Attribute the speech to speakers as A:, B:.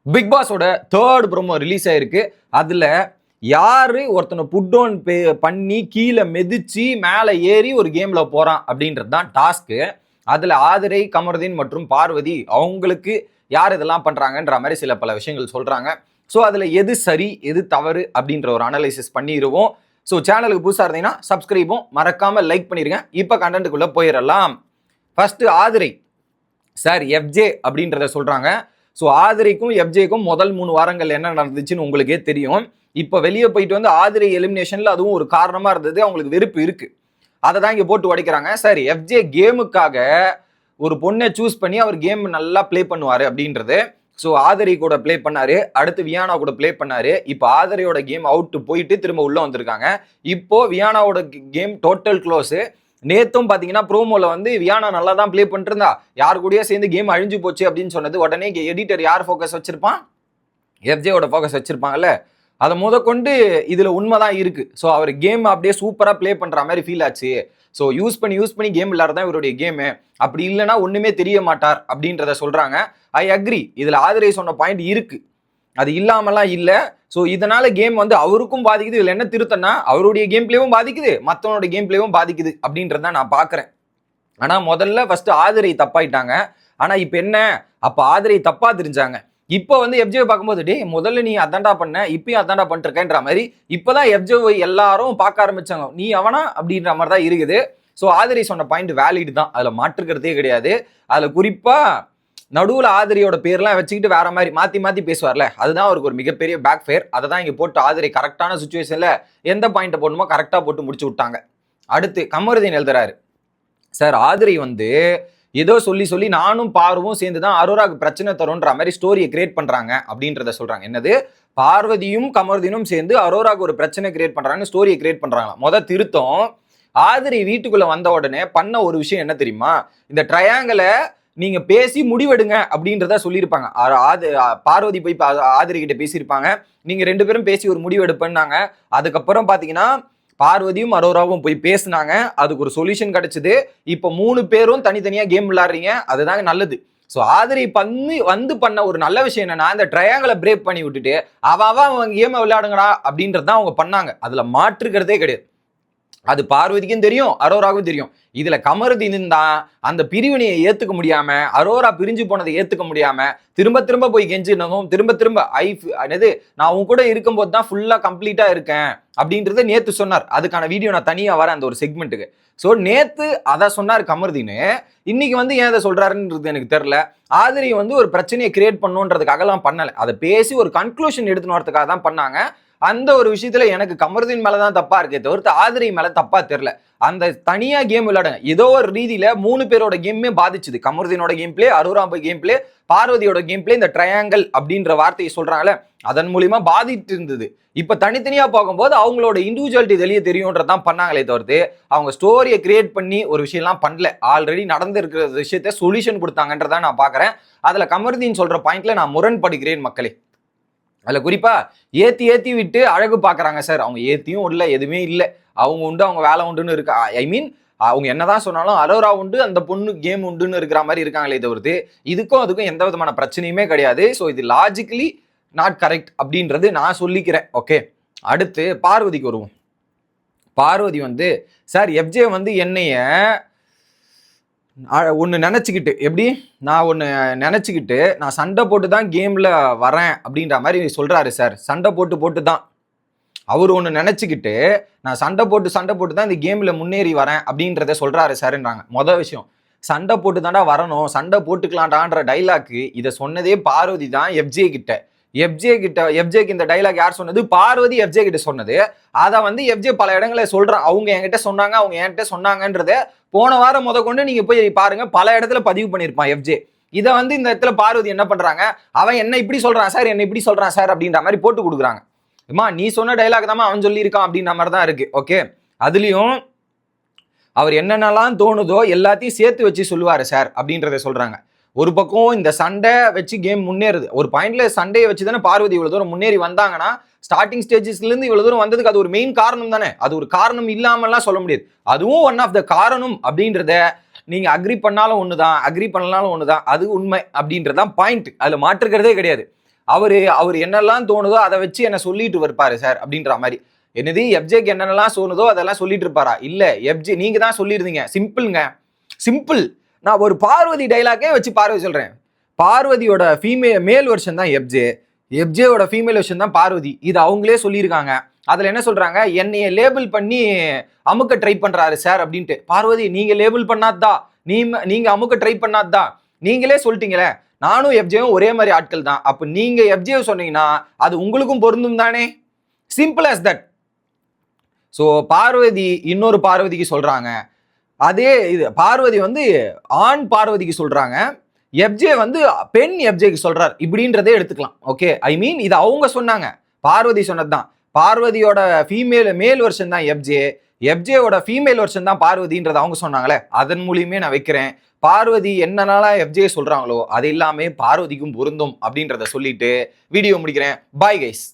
A: Big பாஸோட third promo release ஆயிருக்கு. அதுல யாரு ஒருத்தனை புட் டவுன் பண்ணி கீழே மிதிச்சு மேலே ஏறி ஒரு கேம்ல போறான் அப்படின்றது தான் டாஸ்க்கு. அதுல ஆதிரை, கமருதீன் மற்றும் பார்வதி அவங்களுக்கு யார் இதெல்லாம் பண்றாங்கன்ற மாதிரி சில பல விஷயங்கள் சொல்றாங்க. ஸோ அதுல எது சரி எது தவறு அப்படின்ற ஒரு அனலைசிஸ் பண்ணிடுவோம். ஸோ சேனலுக்கு புதுசாக இருந்தீங்கன்னா சப்ஸ்கிரைபும் மறக்காம லைக் பண்ணிருங்க. இப்போ கண்டென்ட்டுக்குள்ள போயிடலாம். ஃபர்ஸ்ட் ஆதிரை சார் எஃப்ஜே அப்படின்றத சொல்றாங்க. ஸோ ஆதிரைக்கும் எஃப்ஜேக்கும் முதல் 3 வாரங்கள் என்ன நடந்துச்சுன்னு உங்களுக்கே தெரியும். இப்போ வெளியே போயிட்டு வந்து ஆதிரை எலிமினேஷன்ல அதுவும் ஒரு காரணமா இருந்தது. அவங்களுக்கு வெறுப்பு இருக்கு, அதை தான் இங்கே போட்டு உடைக்கிறாங்க. சார் எஃப்ஜே கேமுக்காக ஒரு பொண்ணை சூஸ் பண்ணி அவர் கேம் நல்லா பிளே பண்ணுவாரு அப்படின்றது. ஸோ ஆதிரை கூட பிளே பண்ணாரு, அடுத்து வியானா கூட பிளே பண்ணாரு. இப்போ ஆதிரையோட கேம் அவுட் போயிட்டு திரும்ப உள்ள வந்திருக்காங்க. இப்போ வியானாவோட கேம் டோட்டல் க்ளோஸ். நேத்தும் பாத்தீங்கன்னா ப்ரோமோல வந்து வியானா நல்லா தான் பிளே பண்ணிட்டு இருந்தா, யாரு கூடயே சேர்ந்து கேம் அழிஞ்சு போச்சு அப்படின்னு சொன்னது. உடனே எடிட்டர் யார் ஃபோக்கஸ் வச்சிருப்பான்? எஃப்ஜேவோட ஃபோக்கஸ் வச்சிருப்பாங்கல்ல. அதை கொண்டு இதுல உண்மைதான் இருக்கு. ஸோ அவர் கேம் அப்படியே சூப்பரா பிளே பண்ற மாதிரி ஃபீல் ஆச்சு. ஸோ யூஸ் பண்ணி கேம் விளையாடுறதான் இவருடைய கேமு. அப்படி இல்லைன்னா ஒண்ணுமே தெரிய மாட்டார் அப்படின்றத சொல்றாங்க. ஐ அக்ரி, இதுல ஆதிரை சொன்ன பாயிண்ட் இருக்கு, அது இல்லாமலாம் இல்லை. ஸோ இதனால கேம் வந்து அவருக்கும் பாதிக்குது. இதில் என்ன திருத்தம்னா அவருடைய கேம் பிளேவும் பாதிக்குது, மற்றவனோட கேம் பிளேவும் பாதிக்குது அப்படின்றத நான் பார்க்குறேன். ஆனால் முதல்ல ஃபர்ஸ்ட் ஆதிரை தப்பாயிட்டாங்க. ஆனால் இப்போ என்ன, அப்போ ஆதிரை தப்பா தெரிஞ்சாங்க. இப்போ வந்து எஃப்ஜே பார்க்கும்போது டே முதல்ல நீ அதாண்டா பண்ண, இப்பயும் அதாண்டா பண்ணிருக்கேன்ற மாதிரி இப்போதான் எஃப்ஜே எல்லாரும் பார்க்க ஆரம்பிச்சாங்க. நீ அவனா அப்படின்ற மாதிரி தான் இருக்குது. ஸோ ஆதிரை சொன்ன பாயிண்ட் வேலிட் தான், அதில் மாற்றுக்கிறதே கிடையாது. அதில் குறிப்பாக நடுவில் ஆதிரியோட பேர்லாம் வச்சுக்கிட்டு வேற மாதிரி மாற்றி மாற்றி பேசுவார்ல, அதுதான் அவருக்கு ஒரு மிகப்பெரிய பேக் ஃபேர். அதை தான் இங்கே போட்டு ஆதிரை கரெக்டான சுச்சுவேஷனில் எந்த பாயிண்ட்டை போடணுமோ கரெக்டாக போட்டு முடிச்சு விட்டாங்க. அடுத்து கமருதீன் எழுதுறாரு, சார் ஆதிரை வந்து ஏதோ சொல்லி நானும் பார்வும் சேர்ந்து தான் அரோராக்கு பிரச்சனை தரும்ன்ற மாதிரி ஸ்டோரியை கிரியேட் பண்றாங்க அப்படின்றத சொல்றாங்க. என்னது, பார்வதியும் கமருதீனும் சேர்ந்து அரோராக்கு ஒரு பிரச்சனை கிரியேட் பண்றாங்க, ஸ்டோரியை கிரியேட் பண்றாங்க. திருத்தம், ஆதிரை வீட்டுக்குள்ள வந்த உடனே பண்ண ஒரு விஷயம் என்ன தெரியுமா? இந்த ட்ரையாங்கிளை நீங்க பேசி முடிவெடுங்க அப்படின்றத சொல்லியிருப்பாங்க. பார்வதி போய் ஆதிரை கிட்ட பேசியிருப்பாங்க, நீங்க 2 பேரும் பேசி ஒரு முடிவு எடுப்பேன்னாங்க. அதுக்கப்புறம் பாத்தீங்கன்னா பார்வதியும் அரோராவும் போய் பேசினாங்க, அதுக்கு ஒரு சொல்யூஷன் கிடைச்சது. இப்போ 3 பேரும் தனித்தனியா கேம் விளையாடுறீங்க, அதுதாங்க நல்லது. ஸோ ஆதிரை வந்து பண்ண ஒரு நல்ல விஷயம் என்னன்னா, இந்த ட்ரையாங்கிளை பிரேக் பண்ணி விட்டுட்டு அவங்க கேமை விளையாடுங்கடா அப்படின்றது தான் அவங்க பண்ணாங்க. அதுல மாற்றுக்கிறதே கிடையாது. அது பார்வதிக்கும் தெரியும், அரோராவுக்கும் தெரியும். இதுல கமருதீன் தான் அந்த பிரிவினையை ஏத்துக்க முடியாம, அரோரா பிரிஞ்சு போனதை ஏத்துக்க முடியாம திரும்ப போய் கெஞ்சினதும் திரும்ப நான் உன் கூட இருக்கும்போது தான் ஃபுல்லா கம்ப்ளீட்டா இருக்கேன் அப்படின்றத நேத்து சொன்னார். அதுக்கான வீடியோ நான் தனியா வரேன் அந்த ஒரு செக்மெண்ட்டுக்கு. ஸோ நேத்து அதை சொன்னார் கமருதீன். இன்னைக்கு வந்து ஏன் அதை சொல்றாருன்றது எனக்கு தெரியல. ஆதிரை வந்து ஒரு பிரச்சனையை கிரியேட் பண்ணுன்றதுக்காகலாம் பண்ணல, அதை பேசி ஒரு கன்க்ளூஷன் எடுத்துன்னு வரதுக்காக தான் பண்ணாங்க. அந்த ஒரு விஷயத்துல எனக்கு கமருதீன் மேலதான் தப்பா இருக்கே தவிர்த்து ஆதிரை மேல தப்பா தெரியல. அந்த தனியா கேம் விளையாடுங்க, ஏதோ ஒரு ரீதியில 3 பேரோட கேமே பாதிச்சுது. கமருதீனோட கேம் பிளே, அரோராம்பை கேம் பிளே, பார்வதியோட கேம் பிளே, இந்த ட்ரையாங்கிள் அப்படின்ற வார்த்தையை சொல்றாங்கல்ல, அதன் மூலியமா பாதிட்டு இருந்தது. இப்ப தனித்தனியா போகும்போது அவங்களோட இண்டிவிஜுவாலிட்டி வெளியே தெரியும்ன்றதான் பண்ணாங்களே தவிர்த்து அவங்க ஸ்டோரியை கிரியேட் பண்ணி ஒரு விஷயம்லாம் பண்ணல. ஆல்ரெடி நடந்திருக்கிற விஷயத்த சொல்யூஷன் கொடுத்தாங்கன்றதான் நான் பாக்குறேன். அதுல கமருதீன் சொல்ற பாயிண்ட்ல நான் முரண்படுகிறேன் மக்களே. அதில் குறிப்பா ஏத்தி விட்டு அழகு பார்க்குறாங்க சார். அவங்க ஏத்தியும் இல்லை, எதுவுமே இல்லை, அவங்க உண்டு அவங்க வேலை உண்டுன்னு இருக்கா. ஐ மீன் அவங்க என்னதான் சொன்னாலும் அரோரா உண்டு, அந்த பொண்ணு கேம் உண்டுன்னு இருக்கிற மாதிரி இருக்காங்களே தவிர்த்து இதுக்கும் அதுக்கும் எந்த விதமான பிரச்சனையுமே கிடையாது. ஸோ இது லாஜிக்கலி நாட் கரெக்ட் அப்படின்றது நான் சொல்லிக்கிறேன். ஓகே, அடுத்து பார்வதிக்கு வருவோம். பார்வதி வந்து சார் எஃப்ஜே வந்து என்னைய ஒன்று நினச்சிக்கிட்டு, எப்படி நான் ஒன்று நினச்சிக்கிட்டு நான் சண்டை போட்டு தான் கேமில் வரேன் அப்படின்ற மாதிரி சொல்கிறாரு சார். சண்டை போட்டு தான் அவர் ஒன்று நினச்சிக்கிட்டு நான் சண்டை போட்டு தான் இந்த கேமில் முன்னேறி வரேன் அப்படின்றத சொல்கிறாரு சார்ன்றாங்க. மொதல் விஷயம், சண்டை போட்டு தாண்டா வரணும், சண்டை போட்டுக்கலான்டான்ற டைலாக்கு இதை சொன்னதே பார்வதி தான் எஃப்ஜே கிட்ட. எஃப்ஜேக்கு இந்த டைலாக் யார் சொன்னது? பார்வதி எஃப்ஜே கிட்ட சொன்னது. அதை வந்து எஃப்ஜே பல இடங்களை சொல்றான், அவங்க என்கிட்ட சொன்னாங்க, அவங்க என்கிட்ட சொன்னாங்கன்றத போன வாரம் கொண்டு நீங்க போய் பாருங்க, பல இடத்துல பதிவு பண்ணியிருப்பான் எஃப்ஜே. இதை வந்து இந்த இடத்துல பார்வதி என்ன பண்றாங்க, அவன் என்ன இப்படி சொல்றான் சார், என்ன இப்படி சொல்றான் சார் அப்படின்ற மாதிரி போட்டு கொடுக்குறாங்க. அம்மா நீ சொன்ன டைலாக் தான் அவன் சொல்லியிருக்கான் அப்படின்ற மாதிரி தான் இருக்கு. ஓகே, அதுலயும் அவர் என்னென்னலாம் தோணுதோ எல்லாத்தையும் சேர்த்து வச்சு சொல்லுவாரு சார் அப்படின்றத சொல்றாங்க. ஒரு பக்கம் இந்த சண்டை வச்சு கேம் முன்னேறுது, ஒரு பாயிண்ட்ல சண்டையை வச்சு தானே பார்வதி இவ்வளவு தூரம் முன்னேறி வந்தாங்கன்னா, ஸ்டார்டிங் ஸ்டேஜஸ்ல இருந்து இவ்வளவு தூரம் வந்ததுக்கு அது ஒரு மெயின் காரணம் தானே. அது ஒரு காரணம் இல்லாமலாம் சொல்ல முடியாது, அதுவும் ஒன் ஆஃப் த காரணம் அப்படின்றத நீங்க அக்ரி பண்ணாலும் ஒண்ணுதான், அக்ரி பண்ணாலும் ஒண்ணுதான், அது உண்மை அப்படின்றதான் பாயிண்ட், அதுல மாற்றுக்கிறதே கிடையாது. அவர் என்னெல்லாம் தோணுதோ அதை வச்சு என்ன சொல்லிட்டு இருப்பாரு சார் அப்படின்ற மாதிரி. என்னது எஃப்ஜேக்கு என்னென்னலாம் தோணுதோ அதெல்லாம் சொல்லிட்டு இருப்பாரா? இல்ல, எஃப்ஜே நீங்க தான் சொல்லியிருந்தீங்க. சிம்பிள்ங்க, சிம்பிள். நான் ஒரு பார்வதி டைலாக்கே வச்சு பார்வதி சொல்றேன். பார்வதியோட மேல் வெர்ஷன் தான் எஃப்ஜே, எஃப்ஜேவோட ஃபீமேல் வெர்ஷன் தான் பார்வதி. இது அவங்களே சொல்லியிருக்காங்க. அதுல என்ன சொல்றாங்க, என்னைய லேபிள் பண்ணி அமுக்க ட்ரை பண்றாரு சார் அப்படின்ட்டு. பார்வதி நீங்க லேபிள் பண்ணாதா, நீங்க அமுக்க ட்ரை பண்ணாதா, நீங்களே சொல்லிட்டீங்களே நானும் எஃப்ஜேவும் ஒரே மாதிரி ஆட்கள் தான். அப்ப நீங்க எஃப்ஜே சொன்னீங்கன்னா அது உங்களுக்கும் பொருந்தும் தானே. Simple as that. So Parvati இன்னொரு பார்வதிக்கு சொல்றாங்க, அதே இது பார்வதி வந்து ஆண் பார்வதிக்கு சொல்றாங்க, எஃப்ஜே வந்து பெண் எஃப்ஜேக்கு சொல்றாரு, இப்படின்றதே எடுத்துக்கலாம். ஓகே, ஐ மீன் இது அவங்க சொன்னாங்க, பார்வதி சொன்னதுதான். பார்வதியோட மேல் வெர்ஷன் தான் எஃப்ஜே, எஃப்ஜேவோட ஃபீமேல் வெர்ஷன் தான் பார்வதின்றது அவங்க சொன்னாங்களே, அதன் மூலியமே நான் வைக்கிறேன். பார்வதி என்னனால எஃப்ஜே சொல்றாங்களோ அது எல்லாமே பார்வதிக்கும் பொருந்தும் அப்படின்றத சொல்லிட்டு வீடியோ முடிக்கிறேன். Bye guys.